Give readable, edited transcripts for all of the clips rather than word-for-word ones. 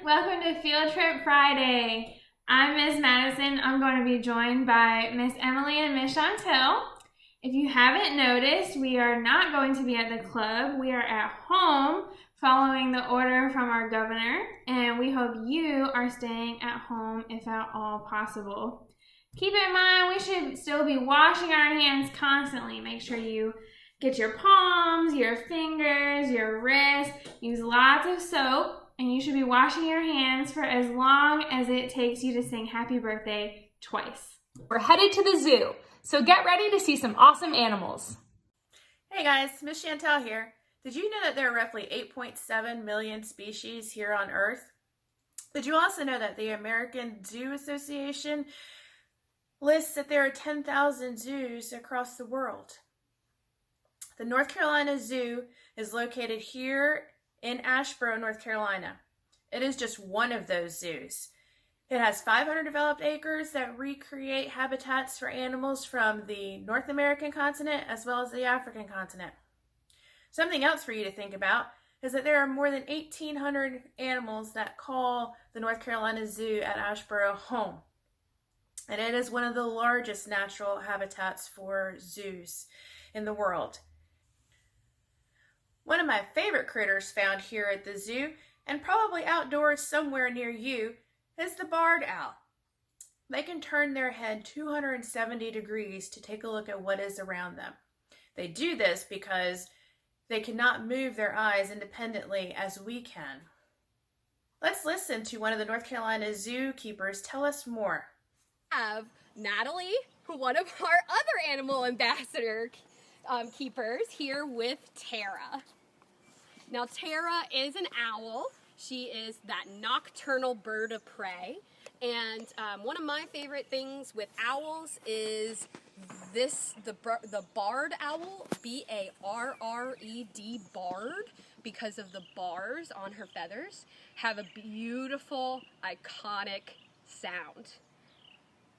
Welcome to Field Trip Friday. I'm Miss Madison. I'm going to be joined by Miss Emily and Miss Chantel. If you haven't noticed, we are not going to be at the club. We are at home following the order from our governor, and we hope you are staying at home if at all possible. Keep in mind, we should still be washing our hands constantly. Make sure you get your palms, your fingers, your wrists. Use lots of soap. And you should be washing your hands for as long as it takes you to sing happy birthday twice. We're headed to the zoo, so get ready to see some awesome animals. Hey guys, Miss Chantel here. Did you know that there are roughly 8.7 million species here on Earth? Did you also know that the American Zoo Association lists that there are 10,000 zoos across the world? The North Carolina Zoo is located here in Asheboro, North Carolina. It is just one of those zoos. It has 500 developed acres that recreate habitats for animals from the North American continent as well as the African continent. Something else for you to think about is that there are more than 1,800 animals that call the North Carolina Zoo at Asheboro home. And it is one of the largest natural habitats for zoos in the world. One of my favorite critters found here at the zoo, and probably outdoors somewhere near you, is the barred owl. They can turn their head 270 degrees to take a look at what is around them. They do this because they cannot move their eyes independently as we can. Let's listen to one of the North Carolina zookeepers tell us more. Have Natalie, one of our other animal ambassador keepers, here with Tara. Now Tara is an owl. She is that nocturnal bird of prey, and one of my favorite things with owls is the barred owl, B-A-R-R-E-D, barred, because of the bars on her feathers, have a beautiful, iconic sound.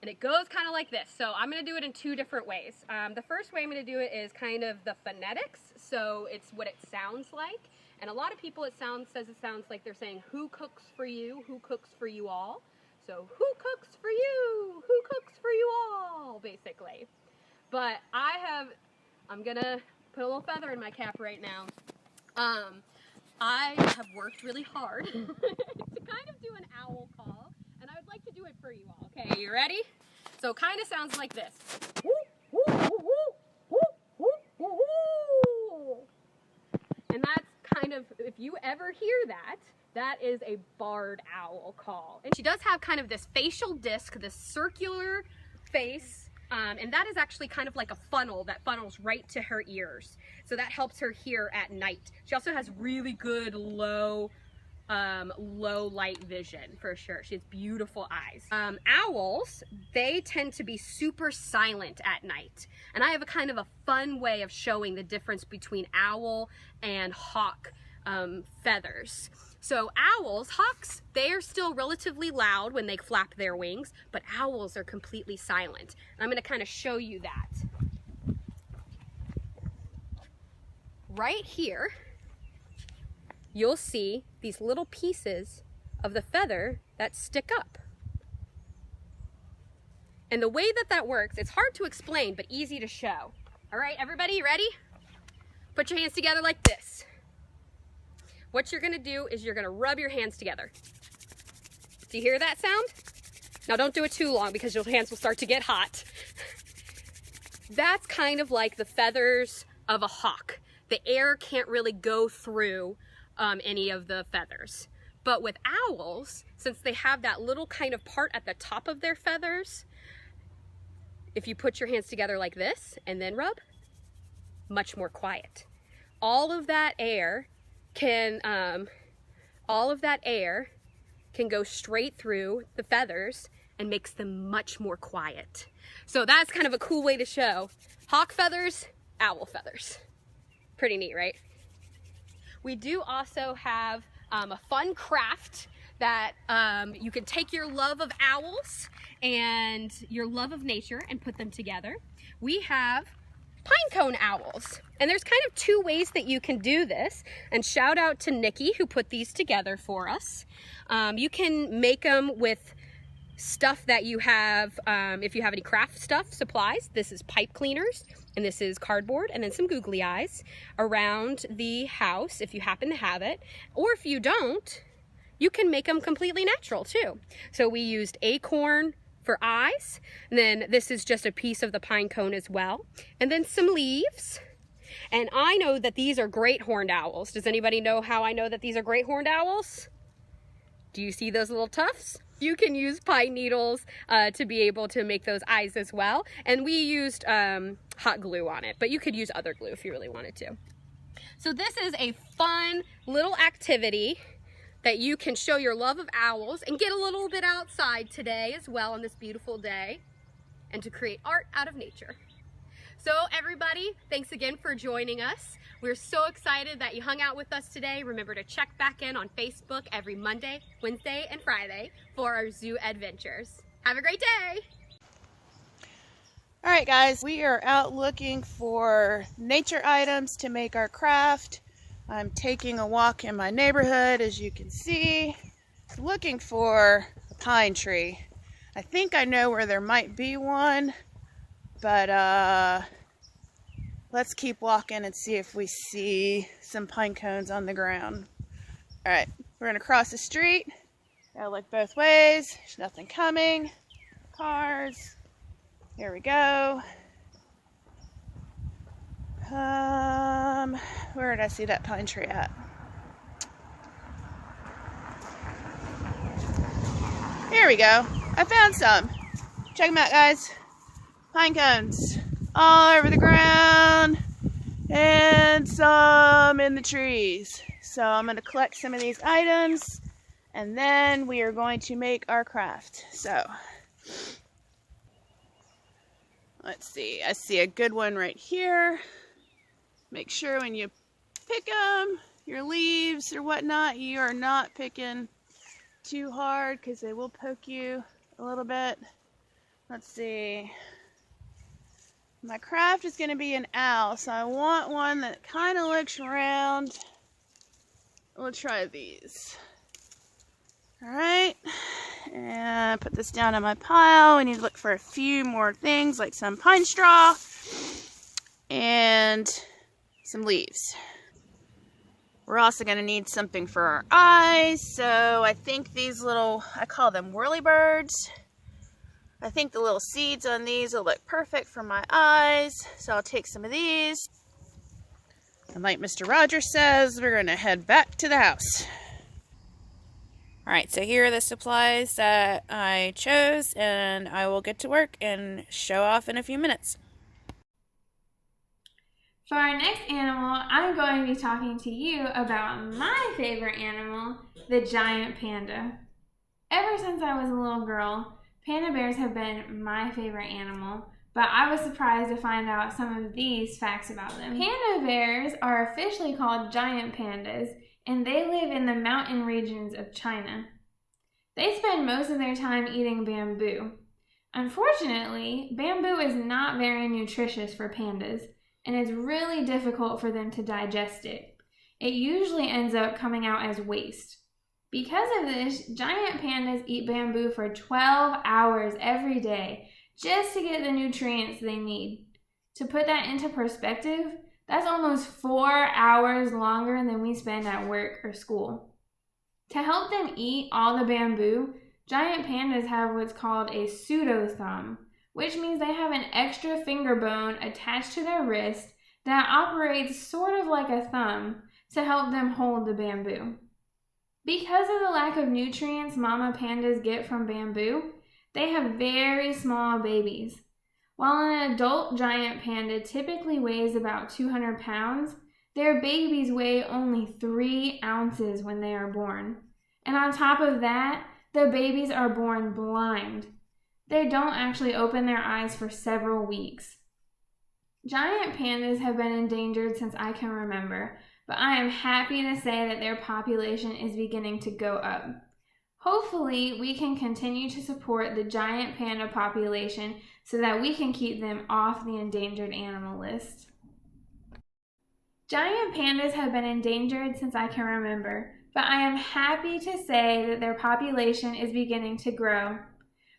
And it goes kind of like this. So I'm going to do it in two different ways. The first way I'm going to do it is kind of the phonetics. So it's what it sounds like. And a lot of people it sounds like they're saying, who cooks for you? Who cooks for you all? So who cooks for you? Who cooks for you all? Basically. But I'm going to put a little feather in my cap right now. I have worked really hard to kind of do an owl call. And I would like to do it for you all. Okay, you ready? So it kind of sounds like this. And that's kind of, if you ever hear that, that is a barred owl call. And she does have kind of this facial disc, this circular face, and that is actually kind of like a funnel that funnels right to her ears. So that helps her hear at night. She also has really good low light vision for sure. She has beautiful eyes. Owls, they tend to be super silent at night. And I have a kind of a fun way of showing the difference between owl and hawk feathers. So hawks, they are still relatively loud when they flap their wings, but owls are completely silent. And I'm going to kind of show you that. Right here, you'll see these little pieces of the feather that stick up. And the way that works, it's hard to explain, but easy to show. All right, everybody, you ready? Put your hands together like this. What you're gonna do is you're gonna rub your hands together. Do you hear that sound? Now don't do it too long because your hands will start to get hot. That's kind of like the feathers of a hawk. The air can't really go through any of the feathers. But with owls, since they have that little kind of part at the top of their feathers, if you put your hands together like this and then rub, much more quiet. All of that air can go straight through the feathers and makes them much more quiet. So that's kind of a cool way to show hawk feathers, owl feathers. Pretty neat, right? We do also have a fun craft that you can take your love of owls and your love of nature and put them together. We have pine cone owls. And there's kind of two ways that you can do this. And shout out to Nikki who put these together for us. You can make them with stuff that you have, if you have any craft stuff, supplies. This is pipe cleaners, and this is cardboard, and then some googly eyes around the house if you happen to have it. Or if you don't, you can make them completely natural too. So we used acorn for eyes, and then this is just a piece of the pine cone as well, and then some leaves. And I know that these are great horned owls. Does anybody know how I know that these are great horned owls? Do you see those little tufts? You can use pine needles to be able to make those eyes as well. And we used hot glue on it, but you could use other glue if you really wanted to. So this is a fun little activity that you can show your love of owls and get a little bit outside today as well on this beautiful day, and to create art out of nature. So everybody, thanks again for joining us. We're so excited that you hung out with us today. Remember to check back in on Facebook every Monday, Wednesday, and Friday for our zoo adventures. Have a great day. All right, guys, we are out looking for nature items to make our craft. I'm taking a walk in my neighborhood, as you can see, looking for a pine tree. I think I know where there might be one, but let's keep walking and see if we see some pine cones on the ground. All right, we're gonna cross the street. Gotta look both ways. There's nothing coming. Cars. Here we go. Where did I see that pine tree at? Here we go. I found some. Check them out, guys. Pine cones all over the ground and some in the trees. So I'm going to collect some of these items and then we are going to make our craft. So let's see. I see a good one right here. Make sure when you pick them, your leaves or whatnot, you are not picking too hard because they will poke you a little bit. Let's see. My craft is going to be an owl, so I want one that kind of looks round. We'll try these. Alright, and put this down on my pile. We need to look for a few more things like some pine straw and some leaves. We're also going to need something for our eyes, so I think these little, I call them whirlybirds. I think the little seeds on these will look perfect for my eyes, so I'll take some of these. And like Mr. Rogers says, we're going to head back to the house. Alright, so here are the supplies that I chose, and I will get to work and show off in a few minutes. For our next animal, I'm going to be talking to you about my favorite animal, the giant panda. Ever since I was a little girl, panda bears have been my favorite animal, but I was surprised to find out some of these facts about them. Panda bears are officially called giant pandas, and they live in the mountain regions of China. They spend most of their time eating bamboo. Unfortunately, bamboo is not very nutritious for pandas, and it's really difficult for them to digest it. It usually ends up coming out as waste. Because of this, giant pandas eat bamboo for 12 hours every day just to get the nutrients they need. To put that into perspective, that's almost 4 hours longer than we spend at work or school. To help them eat all the bamboo, giant pandas have what's called a pseudo-thumb, which means they have an extra finger bone attached to their wrist that operates sort of like a thumb to help them hold the bamboo. Because of the lack of nutrients mama pandas get from bamboo, they have very small babies. While an adult giant panda typically weighs about 200 pounds, their babies weigh only 3 ounces when they are born. And on top of that, the babies are born blind. They don't actually open their eyes for several weeks. Giant pandas have been endangered since I can remember, but I am happy to say that their population is beginning to go up. Hopefully, we can continue to support the giant panda population so that we can keep them off the endangered animal list. Giant pandas have been endangered since I can remember, but I am happy to say that their population is beginning to grow.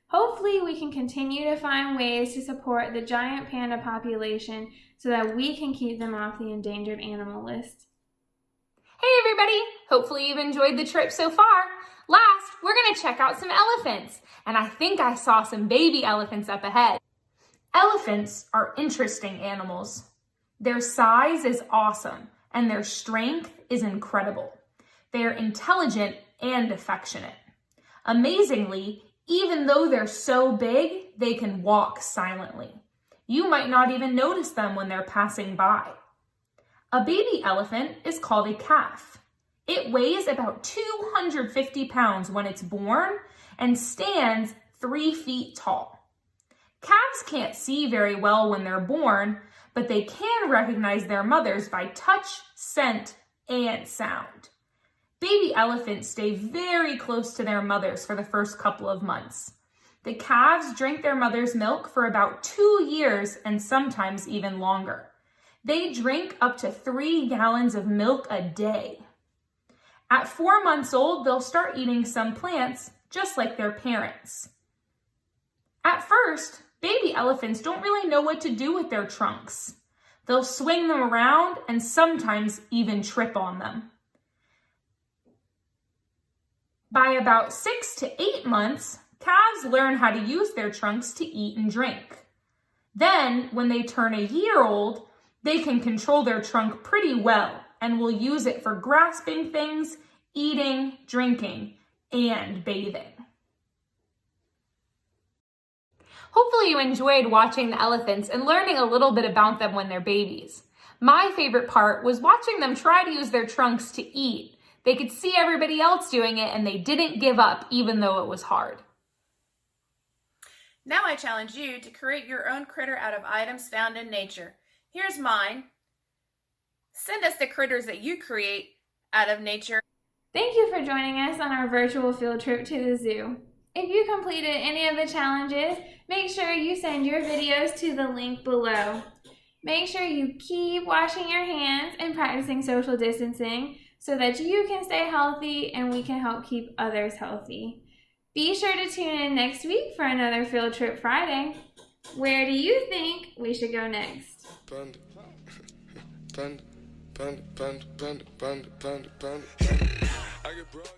Hopefully, we can continue to find ways to support the giant panda population so that we can keep them off the endangered animal list. Hey everybody! Hopefully you've enjoyed the trip so far. Last, we're going to check out some elephants, and I think I saw some baby elephants up ahead. Elephants are interesting animals. Their size is awesome, and their strength is incredible. They are intelligent and affectionate. Amazingly, even though they're so big, they can walk silently. You might not even notice them when they're passing by. A baby elephant is called a calf. It weighs about 250 pounds when it's born and stands 3 feet tall. Calves can't see very well when they're born, but they can recognize their mothers by touch, scent, and sound. Baby elephants stay very close to their mothers for the first couple of months. The calves drink their mother's milk for about 2 years and sometimes even longer. They drink up to 3 gallons of milk a day. At 4 months old, they'll start eating some plants just like their parents. At first, baby elephants don't really know what to do with their trunks. They'll swing them around and sometimes even trip on them. By about 6 to 8 months, calves learn how to use their trunks to eat and drink. Then, when they turn a year old, they can control their trunk pretty well and will use it for grasping things, eating, drinking, and bathing. Hopefully you enjoyed watching the elephants and learning a little bit about them when they're babies. My favorite part was watching them try to use their trunks to eat. They could see everybody else doing it and they didn't give up even though it was hard. Now I challenge you to create your own critter out of items found in nature. Here's mine. Send us the critters that you create out of nature. Thank you for joining us on our virtual field trip to the zoo. If you completed any of the challenges, make sure you send your videos to the link below. Make sure you keep washing your hands and practicing social distancing so that you can stay healthy and we can help keep others healthy. Be sure to tune in next week for another Field Trip Friday. Where do you think we should go next? Panda, panda, panda, panda, panda, panda, panda, panda. I get broad.